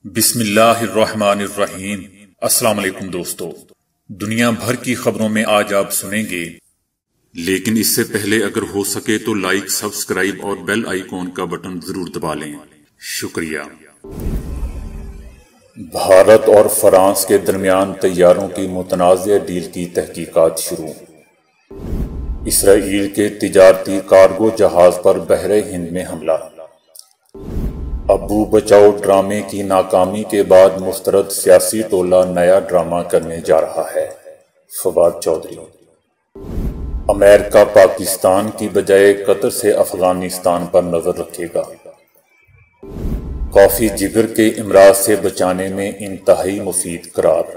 بسم اللہ الرحمن الرحیم۔ السلام علیکم دوستو، دنیا بھر کی خبروں میں آج آپ سنیں گے، لیکن اس سے پہلے اگر ہو سکے تو لائک، سبسکرائب اور بیل آئیکن کا بٹن ضرور دبا لیں۔ شکریہ۔ بھارت اور فرانس کے درمیان طیاروں کی متنازع ڈیل کی تحقیقات شروع۔ اسرائیل کے تجارتی کارگو جہاز پر بحر ہند میں حملہ۔ ابو بچاؤ ڈرامے کی ناکامی کے بعد مسترد سیاسی ٹولہ نیا ڈرامہ کرنے جا رہا ہے، فواد چودھری۔ امریکہ پاکستان کی بجائے قطر سے افغانستان پر نظر رکھے گا۔ کافی جگر کے امراض سے بچانے میں انتہائی مفید قرار۔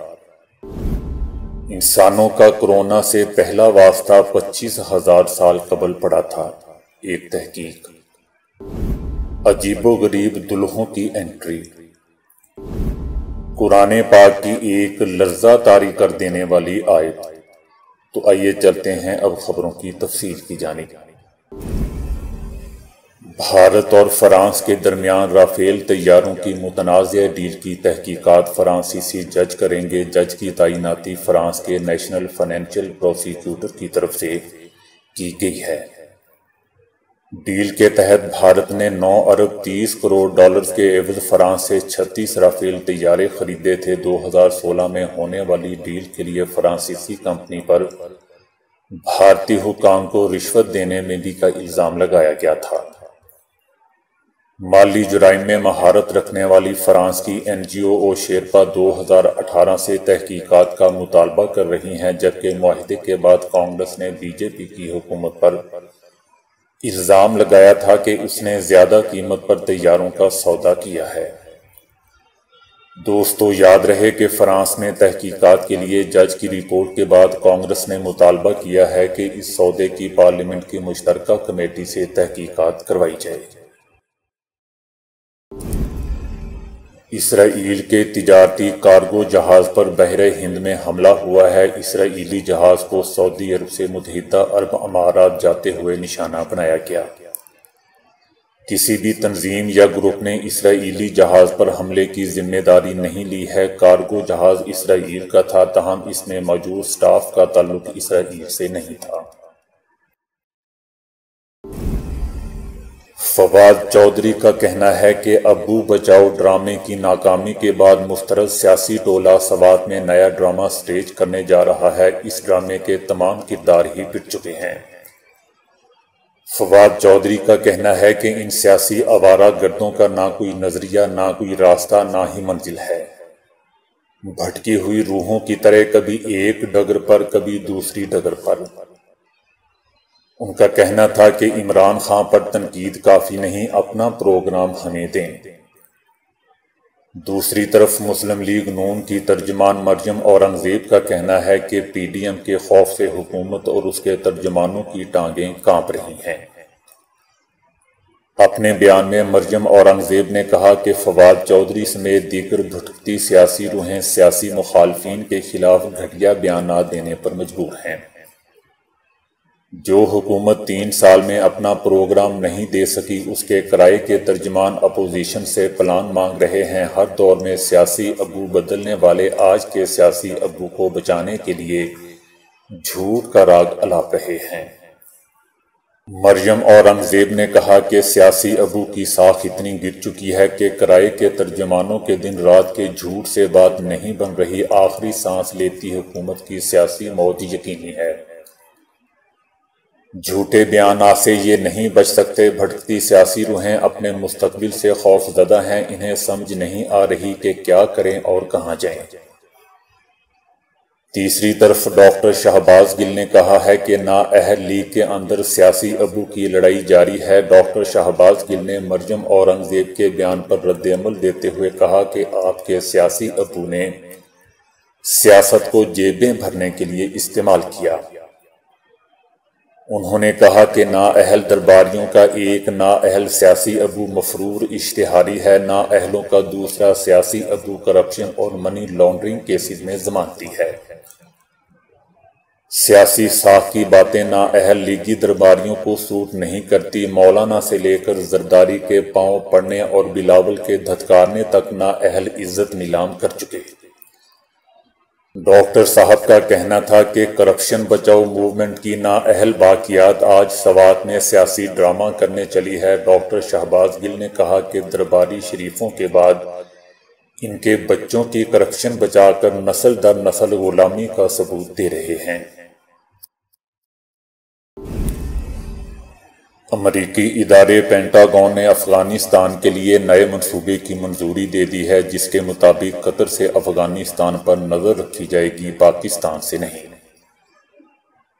انسانوں کا کورونا سے پہلا واسطہ 25,000 سال قبل پڑا تھا، ایک تحقیق۔ عجیب و غریب دلہوں کی انٹری۔ قرآن پاک کی ایک لرزہ طاری کر دینے والی آیت۔ تو آئیے چلتے ہیں اب خبروں کی تفصیل کی جانب۔ بھارت اور فرانس کے درمیان رافیل طیاروں کی متنازع ڈیل کی تحقیقات فرانسیسی جج کریں گے۔ جج کی تعیناتی فرانس کے نیشنل فائنینشل پروسیکیوٹر کی طرف سے کی گئی ہے۔ ڈیل کے تحت بھارت نے 9 ارب 30 کروڑ ڈالرز کے عوض فرانس سے 36 رافیل طیارے خریدے تھے۔ 2016 میں ہونے والی ڈیل کے لیے فرانسیسی کمپنی پر بھارتی حکام کو رشوت دینے میں بھی کا الزام لگایا گیا تھا۔ مالی جرائم میں مہارت رکھنے والی فرانس کی NGO شیرپا 2018 سے تحقیقات کا مطالبہ کر رہی ہیں، جبکہ معاہدے کے بعد کانگریس نے BJP کی حکومت پر الزام لگایا تھا کہ اس نے زیادہ قیمت پر طیاروں کا سودا کیا ہے۔ دوستو، یاد رہے کہ فرانس میں تحقیقات کے لیے جج کی رپورٹ کے بعد کانگریس نے مطالبہ کیا ہے کہ اس سودے کی پارلیمنٹ کی مشترکہ کمیٹی سے تحقیقات کروائی جائے۔ اسرائیل کے تجارتی کارگو جہاز پر بحر ہند میں حملہ ہوا ہے۔ اسرائیلی جہاز کو سعودی عرب سے متحدہ عرب امارات جاتے ہوئے نشانہ بنایا گیا۔ کسی بھی تنظیم یا گروپ نے اسرائیلی جہاز پر حملے کی ذمہ داری نہیں لی ہے۔ کارگو جہاز اسرائیل کا تھا، تاہم اس میں موجود سٹاف کا تعلق اسرائیل سے نہیں تھا۔ فواد چودھری کا کہنا ہے کہ ابو بچاؤ ڈرامے کی ناکامی کے بعد مسترد سیاسی ٹولہ سوات میں نیا ڈرامہ سٹیج کرنے جا رہا ہے۔ اس ڈرامے کے تمام کردار ہی پٹ چکے ہیں۔ فواد چودھری کا کہنا ہے کہ ان سیاسی آوارہ گردوں کا نہ کوئی نظریہ، نہ کوئی راستہ، نہ ہی منزل ہے۔ بھٹکی ہوئی روحوں کی طرح کبھی ایک ڈگر پر، کبھی دوسری ڈگر پر۔ ان کا کہنا تھا کہ عمران خان پر تنقید کافی نہیں، اپنا پروگرام ہمیں دیں۔ دوسری طرف مسلم لیگ نون کی ترجمان مریم اورنگزیب کا کہنا ہے کہ PDM کے خوف سے حکومت اور اس کے ترجمانوں کی ٹانگیں کانپ رہی ہیں۔ اپنے بیان میں مریم اورنگزیب نے کہا کہ فواد چودھری سمیت دیگر بھٹکتی سیاسی روحیں سیاسی مخالفین کے خلاف گھٹیا بیانات دینے پر مجبور ہیں۔ جو حکومت 3 سال میں اپنا پروگرام نہیں دے سکی، اس کے کرائے کے ترجمان اپوزیشن سے پلان مانگ رہے ہیں۔ ہر دور میں سیاسی ابو بدلنے والے آج کے سیاسی ابو کو بچانے کے لیے جھوٹ کا راگ الاپ رہے ہیں۔ مریم اورنگزیب نے کہا کہ سیاسی ابو کی ساکھ اتنی گر چکی ہے کہ کرائے کے ترجمانوں کے دن رات کے جھوٹ سے بات نہیں بن رہی۔ آخری سانس لیتی حکومت کی سیاسی موت یقینی ہے۔ جھوٹے بیانات سے یہ نہیں بچ سکتے۔ بھٹکتی سیاسی روحیں اپنے مستقبل سے خوف زدہ ہیں، انہیں سمجھ نہیں آ رہی کہ کیا کریں اور کہاں جائیں۔ تیسری طرف ڈاکٹر شہباز گل نے کہا ہے کہ نااہل لیگ کے اندر سیاسی ابو کی لڑائی جاری ہے۔ ڈاکٹر شہباز گل نے مریم اورنگزیب کے بیان پر رد عمل دیتے ہوئے کہا کہ آپ کے سیاسی ابو نے سیاست کو جیبیں بھرنے کے لیے استعمال کیا۔ انہوں نے کہا کہ نااہل درباریوں کا ایک نااہل سیاسی ابو مفرور اشتہاری ہے، نااہلوں کا دوسرا سیاسی ابو کرپشن اور منی لانڈرنگ کیسز میں ضمانتی ہے۔ سیاسی ساکھ کی باتیں نااہل لیگی درباریوں کو سوٹ نہیں کرتی۔ مولانا سے لے کر زرداری کے پاؤں پڑنے اور بلاول کے دھتکارنے تک نااہل عزت نیلام کر چکے۔ ڈاکٹر صاحب کا کہنا تھا کہ کرپشن بچاؤ موومنٹ کی نااہل باقیات آج سوات میں سیاسی ڈرامہ کرنے چلی ہے۔ ڈاکٹر شہباز گل نے کہا کہ درباری شریفوں کے بعد ان کے بچوں کی کرپشن بچا کر نسل در نسل غلامی کا ثبوت دے رہے ہیں۔ امریکی ادارے پینٹاگون نے افغانستان کے لیے نئے منصوبے کی منظوری دے دی ہے، جس کے مطابق قطر سے افغانستان پر نظر رکھی جائے گی، پاکستان سے نہیں۔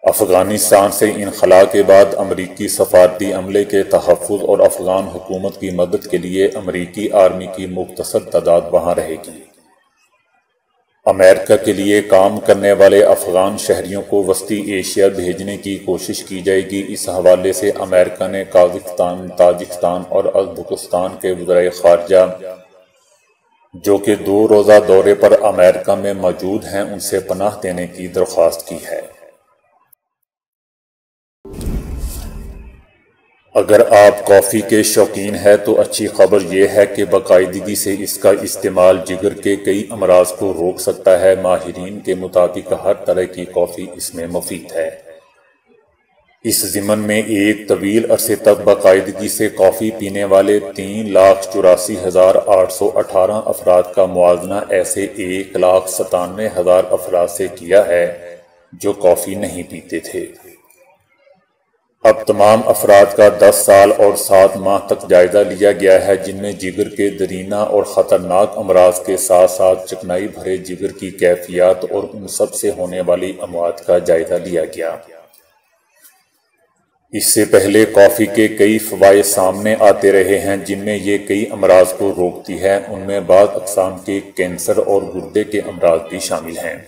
افغانستان سے انخلا کے بعد امریکی سفارتی عملے کے تحفظ اور افغان حکومت کی مدد کے لیے امریکی آرمی کی مختصر تعداد وہاں رہے گی۔ امریکہ کے لیے کام کرنے والے افغان شہریوں کو وسطی ایشیا بھیجنے کی کوشش کی جائے گی۔ اس حوالے سے امریکہ نے قازقستان، تاجکستان اور ازبکستان کے وزرائے خارجہ جو کہ 2 روزہ دورے پر امریکہ میں موجود ہیں ان سے پناہ دینے کی درخواست کی ہے۔ اگر آپ کافی کے شوقین ہیں تو اچھی خبر یہ ہے کہ باقاعدگی سے اس کا استعمال جگر کے کئی امراض کو روک سکتا ہے۔ ماہرین کے مطابق ہر طرح کی کافی اس میں مفید ہے۔ اس ضمن میں ایک طویل عرصے تک باقاعدگی سے کافی پینے والے 3,84,818 افراد کا موازنہ ایسے 1,97,000 افراد سے کیا ہے جو کافی نہیں پیتے تھے۔ اب تمام افراد کا 10 سال اور 7 ماہ تک جائزہ لیا گیا ہے، جن میں جگر کے درینہ اور خطرناک امراض کے ساتھ ساتھ چکنائی بھرے جگر کی کیفیات اور ان سب سے ہونے والی اموات کا جائزہ لیا گیا۔ اس سے پہلے کافی کے کئی فوائد سامنے آتے رہے ہیں، جن میں یہ کئی امراض کو روکتی ہے۔ ان میں بعض اقسام کے کینسر اور گردے کے امراض بھی شامل ہیں،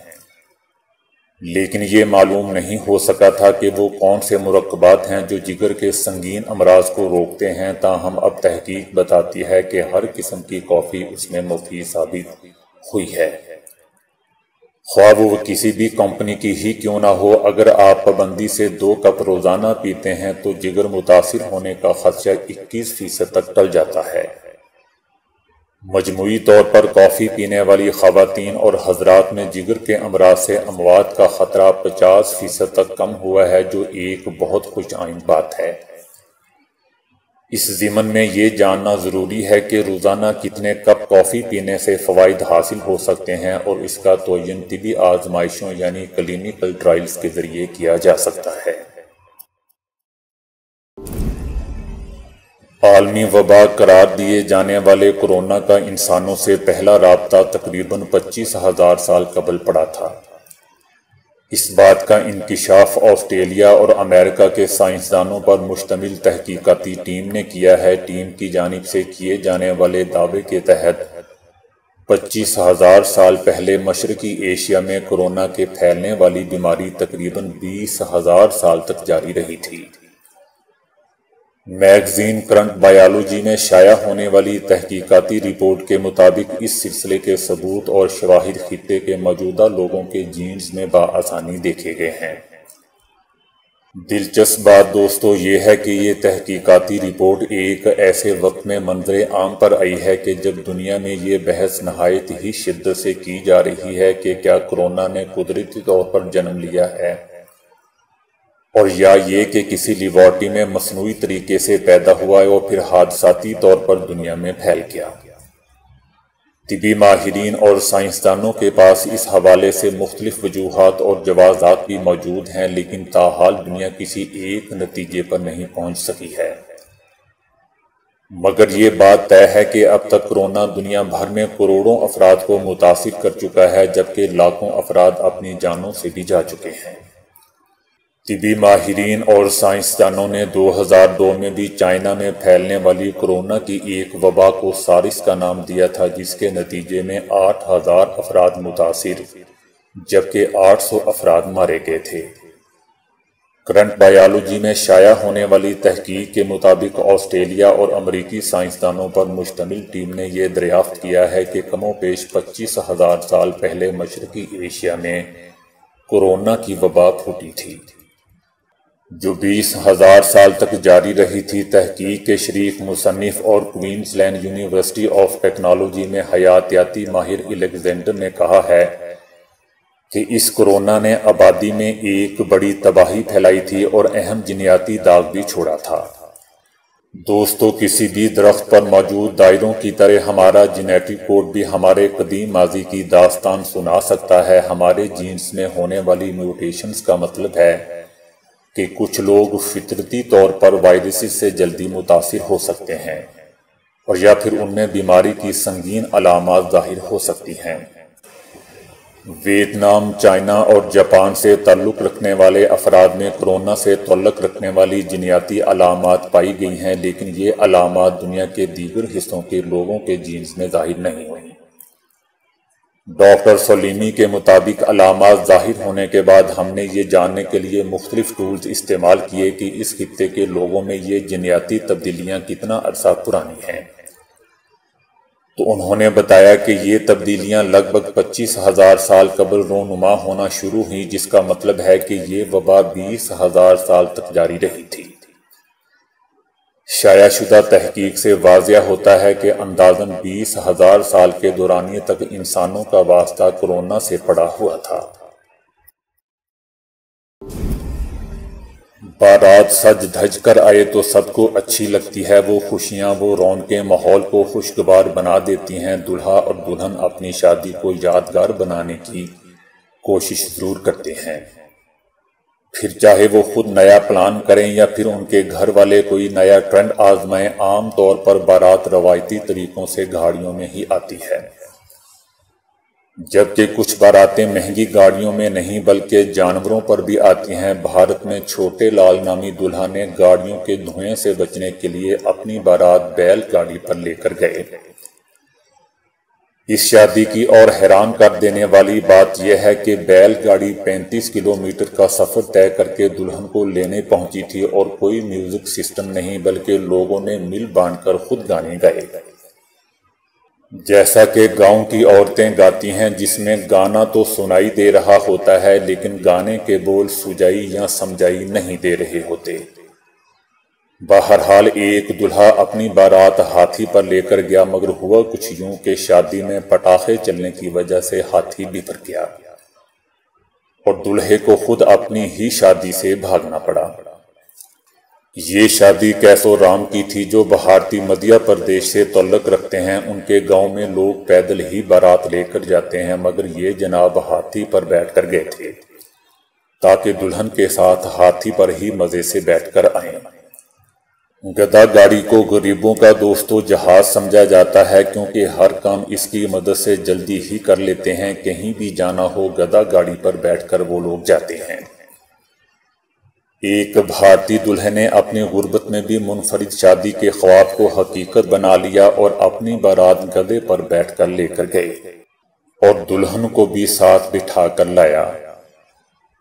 لیکن یہ معلوم نہیں ہو سکا تھا کہ وہ کون سے مرکبات ہیں جو جگر کے سنگین امراض کو روکتے ہیں۔ تاہم اب تحقیق بتاتی ہے کہ ہر قسم کی کافی اس میں مفید ثابت ہوئی ہے، خواہ وہ کسی بھی کمپنی کی ہی کیوں نہ ہو۔ اگر آپ پابندی سے 2 کپ روزانہ پیتے ہیں تو جگر متاثر ہونے کا خدشہ 21% تک ٹل جاتا ہے۔ مجموعی طور پر کافی پینے والی خواتین اور حضرات میں جگر کے امراض سے اموات کا خطرہ 50% تک کم ہوا ہے، جو ایک بہت خوش آئند بات ہے۔ اس ضمن میں یہ جاننا ضروری ہے کہ روزانہ کتنے کپ کافی پینے سے فوائد حاصل ہو سکتے ہیں، اور اس کا تعین طبی آزمائشوں یعنی کلینیکل ٹرائلز کے ذریعے کیا جا سکتا ہے۔ عالمی وبا قرار دیے جانے والے کورونا کا انسانوں سے پہلا رابطہ تقریباً 25,000 سال قبل پڑا تھا۔ اس بات کا انکشاف آسٹریلیا اور امریکہ کے سائنسدانوں پر مشتمل تحقیقاتی ٹیم نے کیا ہے۔ ٹیم کی جانب سے کیے جانے والے دعوے کے تحت 25,000 سال پہلے مشرقی ایشیا میں کورونا کے پھیلنے والی بیماری تقریباً 20,000 سال تک جاری رہی تھی۔ میگزین کرنٹ بائیولوجی میں شائع ہونے والی تحقیقاتی رپورٹ کے مطابق اس سلسلے کے ثبوت اور شواہد خطے کے موجودہ لوگوں کے جینز میں بآسانی دیکھے گئے ہیں۔ دلچسپ بات دوستو یہ ہے کہ یہ تحقیقاتی رپورٹ ایک ایسے وقت میں منظر عام پر آئی ہے کہ جب دنیا میں یہ بحث نہایت ہی شدت سے کی جا رہی ہے کہ کیا کورونا نے قدرتی طور پر جنم لیا ہے، اور یا یہ کہ کسی لیبارٹری میں مصنوعی طریقے سے پیدا ہوا ہے اور پھر حادثاتی طور پر دنیا میں پھیل گیا۔ طبی ماہرین اور سائنسدانوں کے پاس اس حوالے سے مختلف وجوہات اور جوازات بھی موجود ہیں، لیکن تاحال دنیا کسی ایک نتیجے پر نہیں پہنچ سکی ہے۔ مگر یہ بات طے ہے کہ اب تک کورونا دنیا بھر میں کروڑوں افراد کو متاثر کر چکا ہے، جبکہ لاکھوں افراد اپنی جانوں سے بھی جا چکے ہیں۔ طبی ماہرین اور سائنسدانوں نے 2002 میں بھی چائنا میں پھیلنے والی کورونا کی ایک وبا کو سارس کا نام دیا تھا، جس کے نتیجے میں 8,000 افراد متاثر جبکہ 800 افراد مارے گئے تھے۔ کرنٹ بائیولوجی میں شائع ہونے والی تحقیق کے مطابق آسٹریلیا اور امریکی سائنسدانوں پر مشتمل ٹیم نے یہ دریافت کیا ہے کہ کم و بیش 25,000 سال پہلے مشرقی ایشیا میں کورونا کی وبا پھوٹی تھی جو 20,000 سال تک جاری رہی تھی۔ تحقیق کے شریک مصنف اور Queensland University of Technology میں حیاتیاتی ماہر الیگزینڈر نے کہا ہے کہ اس کورونا نے آبادی میں ایک بڑی تباہی پھیلائی تھی اور اہم جینیاتی داغ بھی چھوڑا تھا۔ دوستو، کسی بھی درخت پر موجود دائروں کی طرح ہمارا جینیٹک کوڈ بھی ہمارے قدیم ماضی کی داستان سنا سکتا ہے۔ ہمارے جینز میں ہونے والی میوٹیشنز کا مطلب ہے کہ کچھ لوگ فطرتی طور پر وائرس سے جلدی متاثر ہو سکتے ہیں اور یا پھر ان میں بیماری کی سنگین علامات ظاہر ہو سکتی ہیں۔ ویتنام، چائنا اور جاپان سے تعلق رکھنے والے افراد میں کورونا سے تعلق رکھنے والی جینیاتی علامات پائی گئی ہیں، لیکن یہ علامات دنیا کے دیگر حصوں کے لوگوں کے جینز میں ظاہر نہیں ہوئیں۔ ڈاکٹر سلیمی کے مطابق علامات ظاہر ہونے کے بعد ہم نے یہ جاننے کے لیے مختلف ٹولز استعمال کیے کہ اس خطے کے لوگوں میں یہ جینیاتی تبدیلیاں کتنا عرصہ پرانی ہیں۔ تو انہوں نے بتایا کہ یہ تبدیلیاں لگ بھگ 25,000 سال قبل رونما ہونا شروع ہوئیں، جس کا مطلب ہے کہ یہ وبا 20,000 سال تک جاری رہی تھی۔ شائع شدہ تحقیق سے واضح ہوتا ہے کہ اندازاً 20,000 سال کے دورانیے تک انسانوں کا واسطہ کورونا سے پڑا ہوا تھا۔ بارات سج دھج کر آئے تو سب کو اچھی لگتی ہے، وہ خوشیاں، وہ رونقیں ماحول کو خوشگوار بنا دیتی ہیں۔ دلہا اور دلہن اپنی شادی کو یادگار بنانے کی کوشش ضرور کرتے ہیں، پھر چاہے وہ خود نیا پلان کریں یا پھر ان کے گھر والے کوئی نیا ٹرینڈ آزمائیں۔ عام طور پر بارات روایتی طریقوں سے گاڑیوں میں ہی آتی ہے، جبکہ کچھ باراتیں مہنگی گاڑیوں میں نہیں بلکہ جانوروں پر بھی آتی ہیں۔ بھارت میں چھوٹے لال نامی دلہا نے گاڑیوں کے دھوئیں سے بچنے کے لیے اپنی بارات بیل گاڑی پر لے کر گئے۔ اس شادی کی اور حیران کر دینے والی بات یہ ہے کہ بیل گاڑی 35 کلومیٹر کا سفر طے کر کے دلہن کو لینے پہنچی تھی اور کوئی میوزک سسٹم نہیں بلکہ لوگوں نے مل بانٹ کر خود گانے گائے، جیسا کہ گاؤں کی عورتیں گاتی ہیں، جس میں گانا تو سنائی دے رہا ہوتا ہے لیکن گانے کے بول سجائی یا سمجھائی نہیں دے رہے ہوتے۔ بہرحال ایک دلہا اپنی بارات ہاتھی پر لے کر گیا، مگر ہوا کچھ یوں کہ شادی میں پٹاخے چلنے کی وجہ سے ہاتھی بفر گیا اور دلہے کو خود اپنی ہی شادی سے بھاگنا پڑا۔ یہ شادی کیسو رام کی تھی جو بھارتی مدھیہ پردیش سے تعلق رکھتے ہیں۔ ان کے گاؤں میں لوگ پیدل ہی بارات لے کر جاتے ہیں، مگر یہ جناب ہاتھی پر بیٹھ کر گئے تھے تاکہ دلہن کے ساتھ ہاتھی پر ہی مزے سے بیٹھ کر آئیں۔ گدا گاڑی کو غریبوں کا دوست و جہاز سمجھا جاتا ہے کیونکہ ہر کام اس کی مدد سے جلدی ہی کر لیتے ہیں۔ کہیں بھی جانا ہو گدا گاڑی پر بیٹھ کر وہ لوگ جاتے ہیں۔ ایک بھارتی دلہے نے اپنی غربت میں بھی منفرد شادی کے خواب کو حقیقت بنا لیا اور اپنی بارات گدھے پر بیٹھ کر لے کر گئے اور دلہن کو بھی ساتھ بٹھا کر لایا۔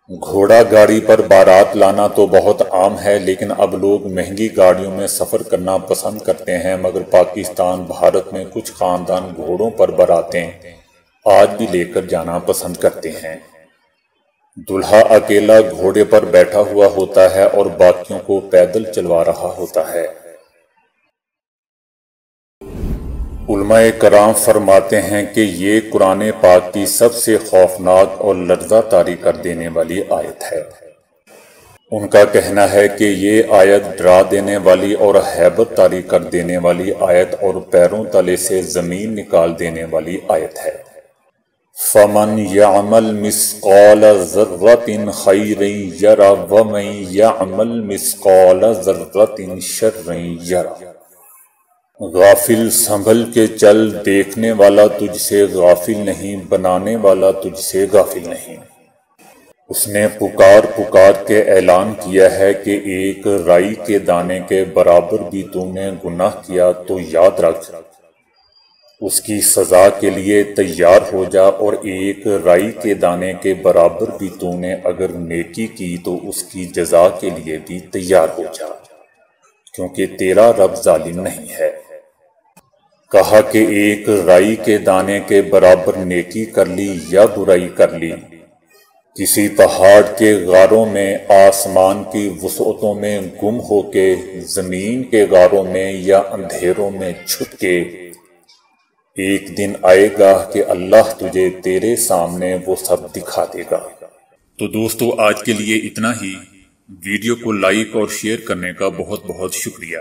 گھوڑا گاڑی پر بارات لانا تو بہت عام ہے، لیکن اب لوگ مہنگی گاڑیوں میں سفر کرنا پسند کرتے ہیں، مگر پاکستان، بھارت میں کچھ خاندان گھوڑوں پر باراتیں آج بھی لے کر جانا پسند کرتے ہیں۔ دلہا اکیلا گھوڑے پر بیٹھا ہوا ہوتا ہے اور باقیوں کو پیدل چلوا رہا ہوتا ہے۔ علماء کرام فرماتے ہیں کہ یہ قرآن پاک کی سب سے خوفناک اور لرزہ طاری کر دینے والی آیت ہے۔ ان کا کہنا ہے کہ یہ آیت ڈرا دینے والی اور ہیبت طاری کر دینے والی آیت اور پیروں تلے سے زمین نکال دینے والی آیت ہے۔ فَمَنْ يَعْمَلْ مِثْقَالَ ذَرَّةٍ خَيْرًا يَرَهُ وَمَنْ يَعْمَلْ مِثْقَالَ ذَرَّةٍ شَرًّا يَرَهُ۔ غافل سنبھل کے چل، دیکھنے والا تجھ سے غافل نہیں، بنانے والا تجھ سے غافل نہیں۔ اس نے پکار پکار کے اعلان کیا ہے کہ ایک رائی کے دانے کے برابر بھی تو نے گناہ کیا تو یاد رکھ، اس کی سزا کے لیے تیار ہو جا، اور ایک رائی کے دانے کے برابر بھی تو نے اگر نیکی کی تو اس کی جزا کے لیے بھی تیار ہو جا، کیونکہ تیرا رب ظالم نہیں ہے۔ کہا کہ ایک رائی کے دانے کے برابر نیکی کر لی یا برائی کر لی کسی پہاڑ کے غاروں میں، آسمان کی وسعتوں میں گم ہو کے، زمین کے غاروں میں یا اندھیروں میں چھپ کے، ایک دن آئے گا کہ اللہ تجھے تیرے سامنے وہ سب دکھا دے گا۔ تو دوستو، آج کے لیے اتنا ہی۔ ویڈیو کو لائک اور شیئر کرنے کا بہت بہت شکریہ۔